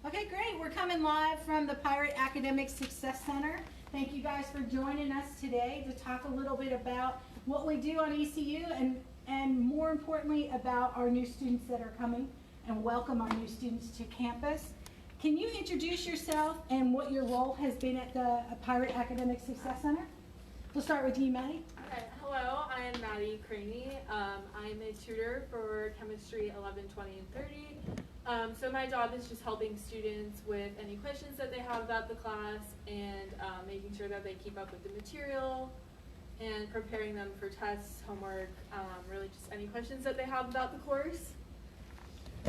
Okay, great. We're coming live from the Pirate Academic Success Center. Thank you guys for joining us today to talk a little bit about what we do on ECU and more importantly about our new students that are coming and welcome our new students to campus. Can you introduce yourself and what your role has been at the Pirate Academic Success Center? We'll start with you, Maddie. Okay. Hello, I'm Maddie Craney. I'm a tutor for Chemistry 11, 20, and 30. So my job is just helping students with any questions that they have about the class and making sure that they keep up with the material and preparing them for tests, homework, really just any questions that they have about the course.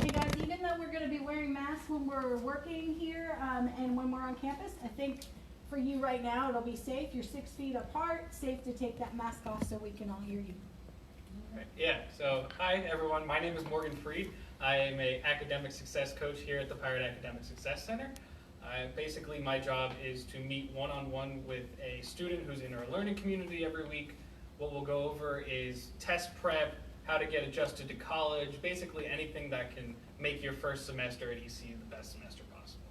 Hey guys, even though we're going to be wearing masks when we're working here and when we're on campus, I think for you right now it'll be safe. You're 6 feet apart, safe to take that mask off so we can all hear you. Yeah, so hi everyone, my name is Morgan Freed. I am an academic success coach here at the Pirate Academic Success Center. Basically my job is to meet one-on-one with a student who's in our learning community every week. What we'll go over is test prep, how to get adjusted to college, basically anything that can make your first semester at ECU the best semester possible.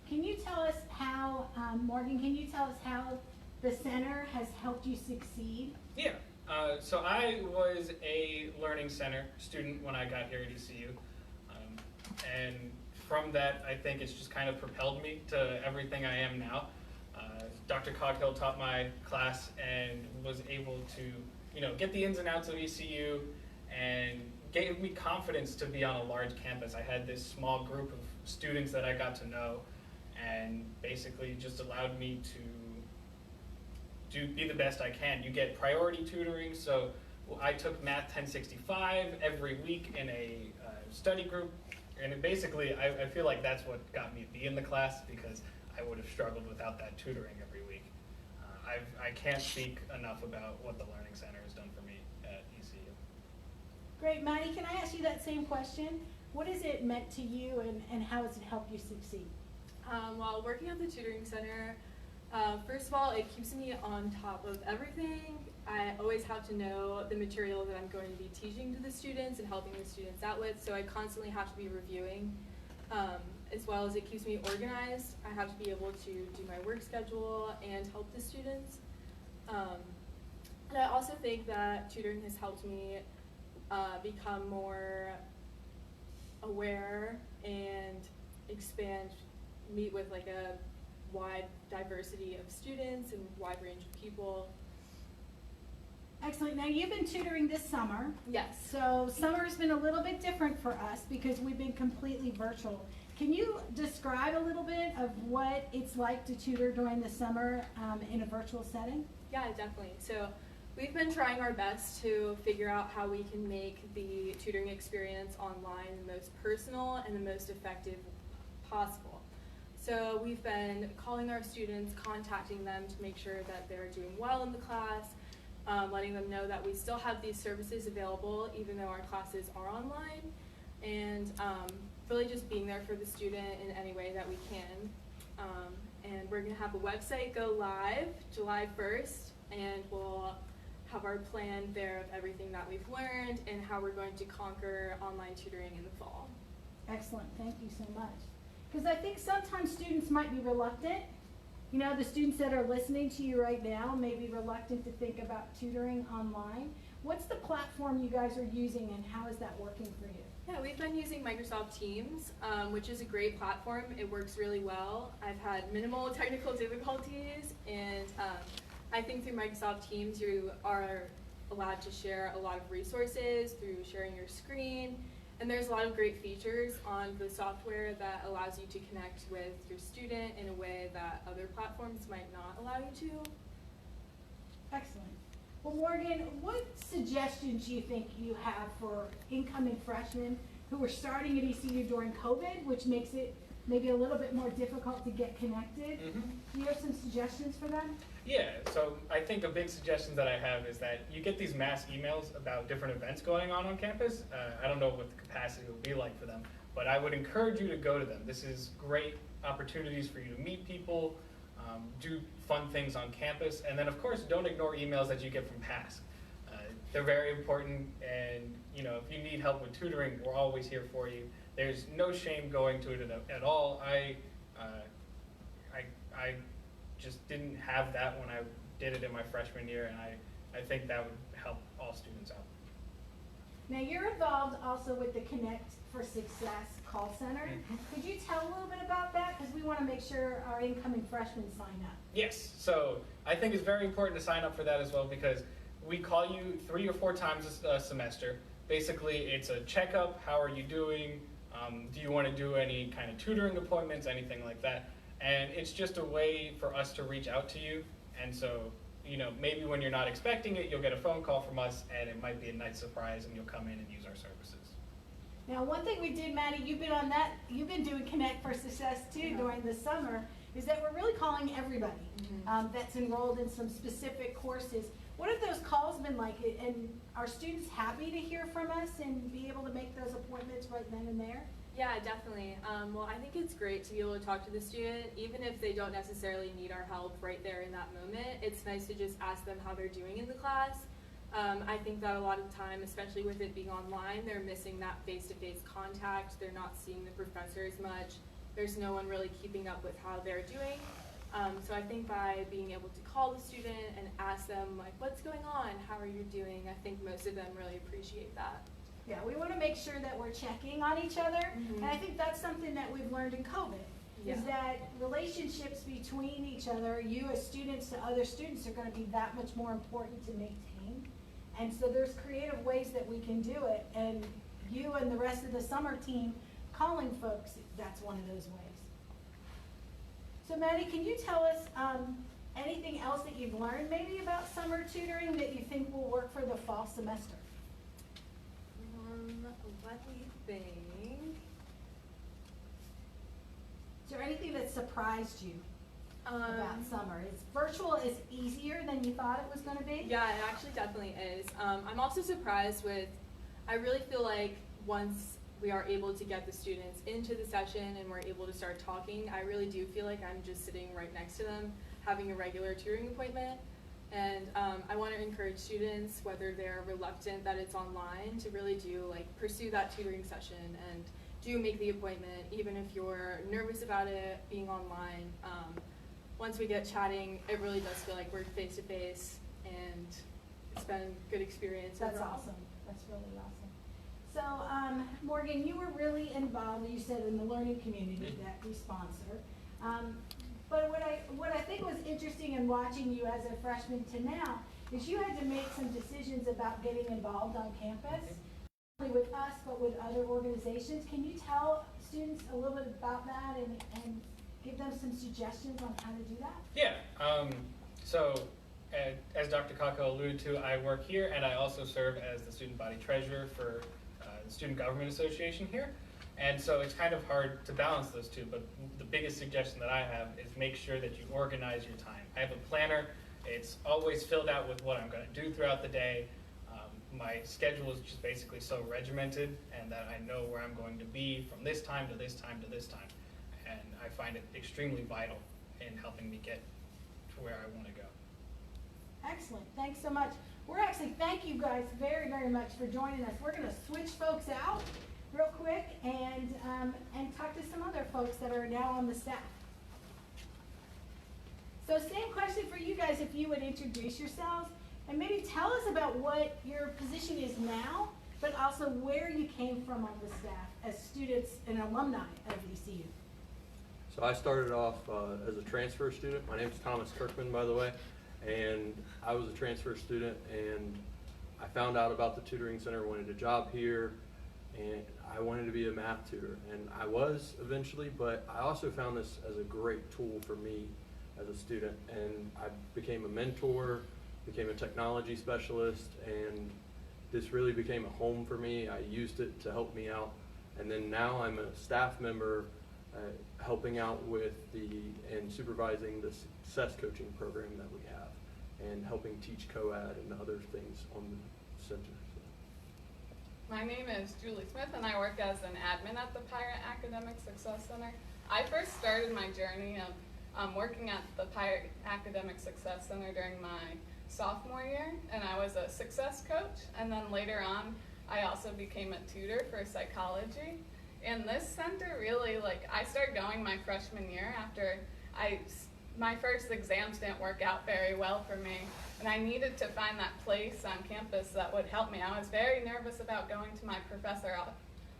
Can you tell us how, Morgan, can you tell us how the center has helped you succeed? Yeah. So I was a Learning Center student when I got here at ECU, and from that I think it's just kind of propelled me to everything I am now. Dr. Coghill taught my class and was able to, get the ins and outs of ECU and gave me confidence to be on a large campus. I had this small group of students that I got to know and basically just allowed me to be the best I can. You get priority tutoring, so I took Math 1065 every week in a study group, and basically I feel like that's what got me to be in the class because I would have struggled without that tutoring every week. I can't speak enough about what the Learning Center has done for me at ECU. Great. Maddie, can I ask you that same question? What has it meant to you and how has it helped you succeed? While working at the tutoring center, first of all, it keeps me on top of everything. I always have to know the material that I'm going to be teaching to the students and helping the students out with, so I constantly have to be reviewing. As well as it keeps me organized. I have to be able to do my work schedule and help the students. And I also think that tutoring has helped me become more aware and meet with like a wide diversity of students and wide range of people. Excellent. Now you've been tutoring this summer. Yes. So summer's been a little bit different for us because we've been completely virtual. Can you describe a little bit of what it's like to tutor during the summer in a virtual setting? Yeah, definitely. So we've been trying our best to figure out how we can make the tutoring experience online the most personal and the most effective possible. So we've been calling our students, contacting them to make sure that they're doing well in the class, letting them know that we still have these services available even though our classes are online, and really just being there for the student in any way that we can. And we're going to have a website go live July 1st, and we'll have our plan there of everything that we've learned and how we're going to conquer online tutoring in the fall. Excellent. Thank you so much. Because I think sometimes students might be reluctant. The students that are listening to you right now may be reluctant to think about tutoring online. What's the platform you guys are using and how is that working for you? Yeah, we've been using Microsoft Teams, which is a great platform. It works really well. I've had minimal technical difficulties, and I think through Microsoft Teams you are allowed to share a lot of resources through sharing your screen. And there's a lot of great features on the software that allows you to connect with your student in a way that other platforms might not allow you to. Excellent. Well, Morgan, what suggestions do you think you have for incoming freshmen who are starting at ECU during COVID, which makes it maybe a little bit more difficult to get connected? Mm-hmm. Do you have some suggestions for them? Yeah, so I think a big suggestion that I have is that you get these mass emails about different events going on campus. I don't know what the capacity will be like for them, but I would encourage you to go to them. This is great opportunities for you to meet people, do fun things on campus, and then of course don't ignore emails that you get from PASC. They're very important, and if you need help with tutoring, we're always here for you. there's no shame going to it at all. I just didn't have that when I did it in my freshman year, and I think that would help all students out. Now, you're involved also with the Connect for Success call center. Could you tell a little bit about that? Because we want to make sure our incoming freshmen sign up. Yes, so I think it's very important to sign up for that as well, because we call you 3 or 4 times a semester. Basically, it's a checkup. How are you doing? Do you want to do any kind of tutoring appointments, anything like that? And it's just a way for us to reach out to you. And so, you know, maybe when you're not expecting it, you'll get a phone call from us, and it might be a nice surprise, and you'll come in and use our services. Now, one thing we did, Maddie, you've been doing Connect for Success too during the summer, is that we're really calling everybody that's enrolled in some specific courses. What have those calls been like, and are students happy to hear from us and be able to make those appointments right then and there? Yeah, definitely. Well, I think it's great to be able to talk to the student, even if they don't necessarily need our help right there in that moment. It's nice to just ask them how they're doing in the class. I think that a lot of the time, especially with it being online, they're missing that face-to-face contact. They're not seeing the professor as much. There's no one really keeping up with how they're doing. So I think by being able to call the student and ask them, like, what's going on? How are you doing? I think most of them really appreciate that. Yeah, we want to make sure that we're checking on each other, and I think that's something that we've learned in COVID, is that relationships between each other, you as students to other students, are going to be that much more important to maintain. And so there's creative ways that we can do it, and you and the rest of the summer team calling folks, that's one of those ways. So Maddie, can you tell us anything else that you've learned maybe about summer tutoring that you think will work for the fall semester? Let me think. Is there anything that surprised you about summer? Is virtual is easier than you thought it was going to be? Yeah, it actually definitely is. I'm also surprised with, I really feel like once we are able to get the students into the session and we're able to start talking, I really do feel like I'm just sitting right next to them, having a regular tutoring appointment. And I want to encourage students, whether they're reluctant that it's online, to really do pursue that tutoring session and do make the appointment, even if you're nervous about it being online. Once we get chatting, it really does feel like we're face to face, and it's been a good experience. That's overall. awesome. That's really awesome. So Morgan, you were really involved, you said, in the learning community that we sponsor. But what I think was interesting in watching you as a freshman to now is you had to make some decisions about getting involved on campus, not only with us but with other organizations. Can you tell students a little bit about that and give them some suggestions on how to do that? Yeah. So as Dr. Kako alluded to, I work here, and I also serve as the student body treasurer for the Student Government Association here. And so it's kind of hard to balance those two, but the biggest suggestion that I have is make sure that you organize your time. I have a planner. It's always filled out with what I'm going to do throughout the day. My schedule is just basically so regimented, and that I know where I'm going to be from this time to this time to this time. And I find it extremely vital in helping me get to where I want to go. Excellent. Thanks so much. Thank you guys very, very much for joining us. We're going to switch folks out real quick and talk to some other folks that are now on the staff. So same question for you guys, if you would introduce yourselves and maybe tell us about what your position is now, but also where you came from on the staff as students and alumni of ECU. So I started off as a transfer student. My name is Thomas Kirkman, by the way, and I was a transfer student, and I found out about the tutoring center, wanted a job here, and I wanted to be a math tutor, and I was eventually, but I also found this as a great tool for me as a student, and I became a mentor, became a technology specialist, and this really became a home for me. I used it to help me out, and then now I'm a staff member helping out with and supervising the success coaching program that we have, and helping teach co-ed and other things on the center. My name is Julie Smith, and I work as an admin at the Pirate Academic Success Center. I first started my journey of working at the Pirate Academic Success Center during my sophomore year, and I was a success coach, and then later on I also became a tutor for psychology. And this center really, like, I started going my freshman year after my first exams didn't work out very well for me, and I needed to find that place on campus that would help me. I was very nervous about going to my professor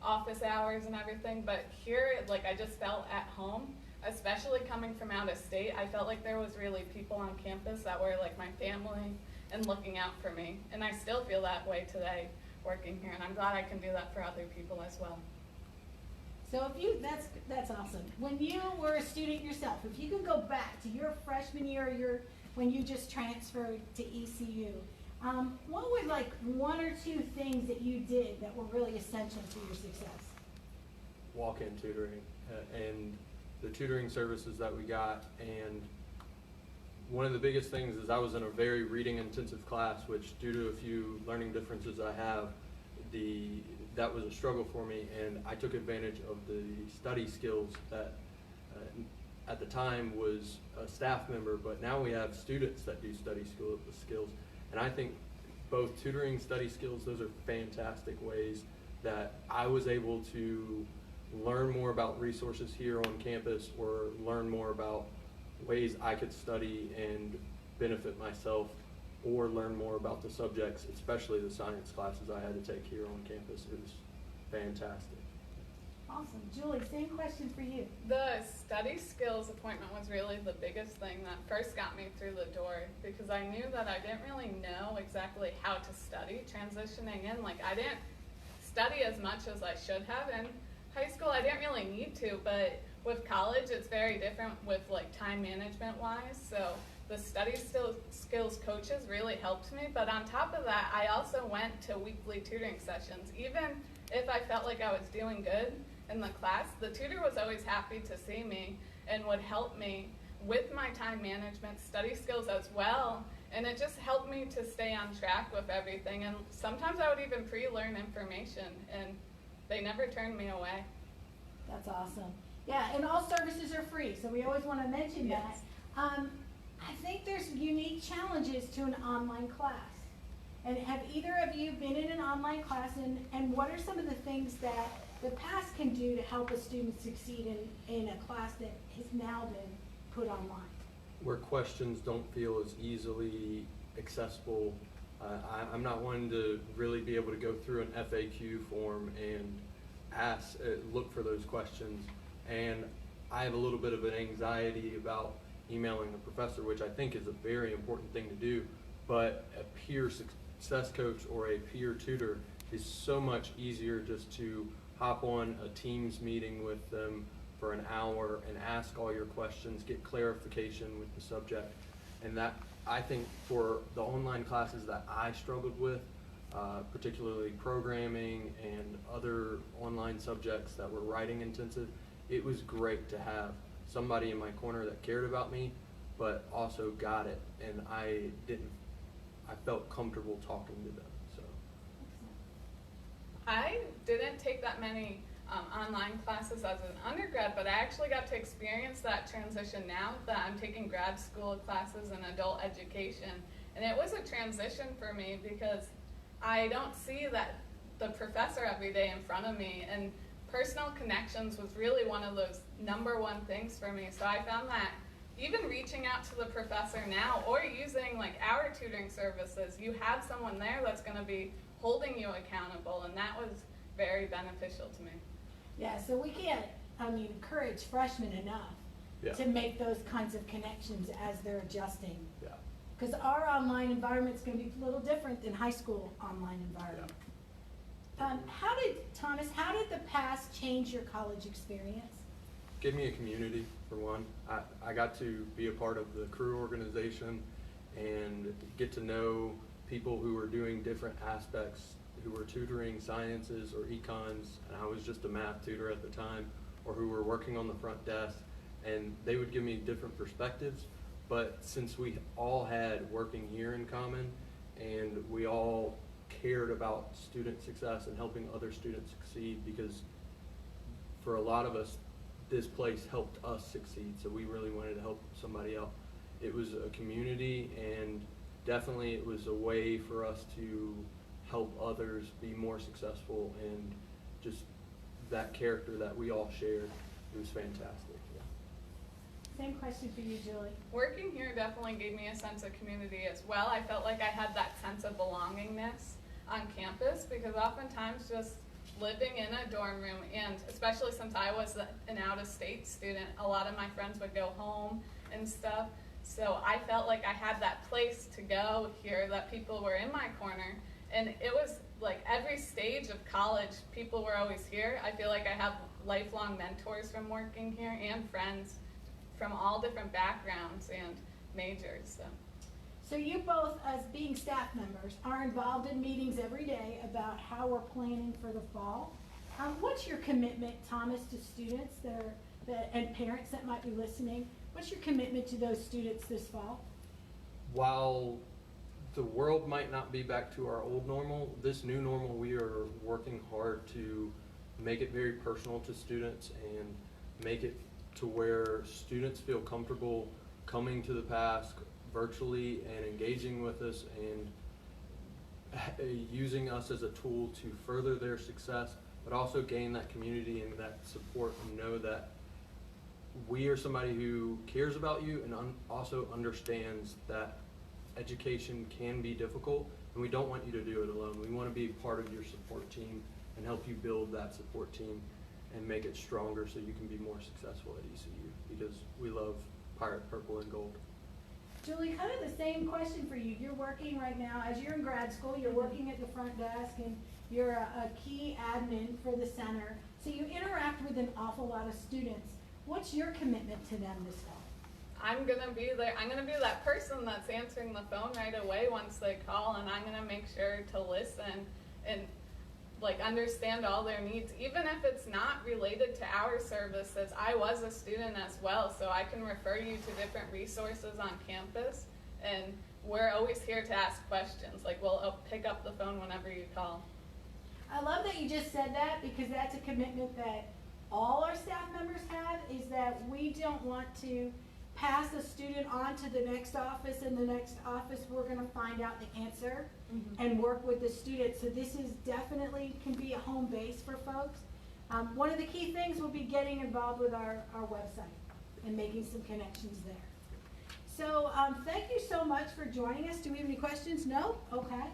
office hours and everything, but here, like, I just felt at home, especially coming from out of state. I felt like there was really people on campus that were like my family and looking out for me, and I still feel that way today working here, and I'm glad I can do that for other people as well. So if you, that's awesome. When you were a student yourself, if you can go back to your freshman year, or when you just transferred to ECU, what were like one or two things that you did that were really essential to your success? Walk-in tutoring and the tutoring services that we got. And one of the biggest things is I was in a very reading intensive class, which due to a few learning differences I have, that was a struggle for me, and I took advantage of the study skills that at the time was a staff member, but now we have students that do study skills. And I think both tutoring, study skills, those are fantastic ways that I was able to learn more about resources here on campus, or learn more about ways I could study and benefit myself, or learn more about the subjects, especially the science classes I had to take here on campus. It was fantastic. Awesome. Julie, same question for you. The study skills appointment was really the biggest thing that first got me through the door, because I knew that I didn't really know exactly how to study transitioning in. Like, I didn't study as much as I should have in high school. I didn't really need to, but with college it's very different with like time management wise. So the study skills coaches really helped me, but on top of that, I also went to weekly tutoring sessions. Even if I felt like I was doing good in the class, the tutor was always happy to see me and would help me with my time management, study skills as well, and it just helped me to stay on track with everything. And sometimes I would even pre-learn information, and they never turned me away. That's awesome. Yeah, and all services are free, so we always want to mention that. Yes. I think there's unique challenges to an online class. And have either of you been in an online class, and what are some of the things that the past can do to help a student succeed in a class that has now been put online? Where questions don't feel as easily accessible. I'm not one to really be able to go through an FAQ form and look for those questions. And I have a little bit of an anxiety about emailing a professor, which I think is a very important thing to do, but a peer success coach or a peer tutor is so much easier just to hop on a Teams meeting with them for an hour and ask all your questions, get clarification with the subject. And that, I think, for the online classes that I struggled with, particularly programming and other online subjects that were writing intensive, it was great to have somebody in my corner that cared about me, but also got it, and I felt comfortable talking to them. So I didn't take that many online classes as an undergrad, but I actually got to experience that transition now that I'm taking grad school classes in adult education. And it was a transition for me because I don't see the professor every day in front of me, and personal connections was really one of those #1 things for me. So I found that even reaching out to the professor now, or using like our tutoring services, you have someone there that's going to be holding you accountable, and that was very beneficial to me. Yeah, so we can't, encourage freshmen enough to make those kinds of connections as they're adjusting. yeah. Because our online environment's going to be a little different than high school online environment. Thomas, how did the past change your college experience? Gave me a community, for one. I got to be a part of the crew organization and get to know people who were doing different aspects, who were tutoring sciences or econs, and I was just a math tutor at the time, or who were working on the front desk, and they would give me different perspectives. But since we all had working here in common, and we all cared about student success and helping other students succeed, because for a lot of us, this place helped us succeed, so we really wanted to help somebody else. It was a community, and definitely it was a way for us to help others be more successful, and just that character that we all shared. It was fantastic. Yeah. Same question for you, Julie. Working here definitely gave me a sense of community as well. I felt like I had that sense of belongingness on campus because oftentimes just living in a dorm room, and especially since I was an out-of-state student, a lot of my friends would go home and stuff. So I felt like I had that place to go here, that people were in my corner. And it was like every stage of college, people were always here. I feel like I have lifelong mentors from working here and friends from all different backgrounds and majors. So you both, as being staff members, are involved in meetings every day about how we're planning for the fall. What's your commitment, Thomas, to students and parents that might be listening? What's your commitment to those students this fall? While the world might not be back to our old normal, this new normal, we are working hard to make it very personal to students and make it to where students feel comfortable coming to the PASC virtually and engaging with us and using us as a tool to further their success, but also gain that community and that support and know that we are somebody who cares about you and also understands that education can be difficult, and we don't want you to do it alone. We want to be part of your support team and help you build that support team and make it stronger so you can be more successful at ECU, because we love Pirate Purple and Gold. Julie, kind of the same question for you. You're working right now, as you're in grad school, you're working at the front desk and you're a key admin for the center. So you interact with an awful lot of students. What's your commitment to them this fall? I'm gonna be there. I'm gonna be that person that's answering the phone right away once they call, and I'm gonna make sure to listen and like understand all their needs, even if it's not related to our services. I was a student as well, so I can refer you to different resources on campus, and we're always here to ask questions. Like, we'll pick up the phone whenever you call. I love that you just said that, because that's a commitment that all our staff members have, is that we don't want to pass a student on to the next office, and the next office we're going to find out the answer and work with the student. So this is definitely can be a home base for folks. One of the key things will be getting involved with our website and making some connections there. So thank you so much for joining us. Do we have any questions? No? Okay.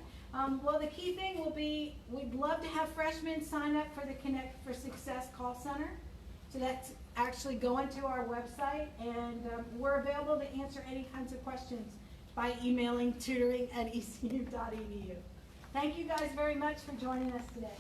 Well, the key thing will be, we'd love to have freshmen sign up for the Connect for Success call center. So that's actually going to our website, and we're available to answer any kinds of questions by emailing tutoring@ecu.edu. Thank you guys very much for joining us today.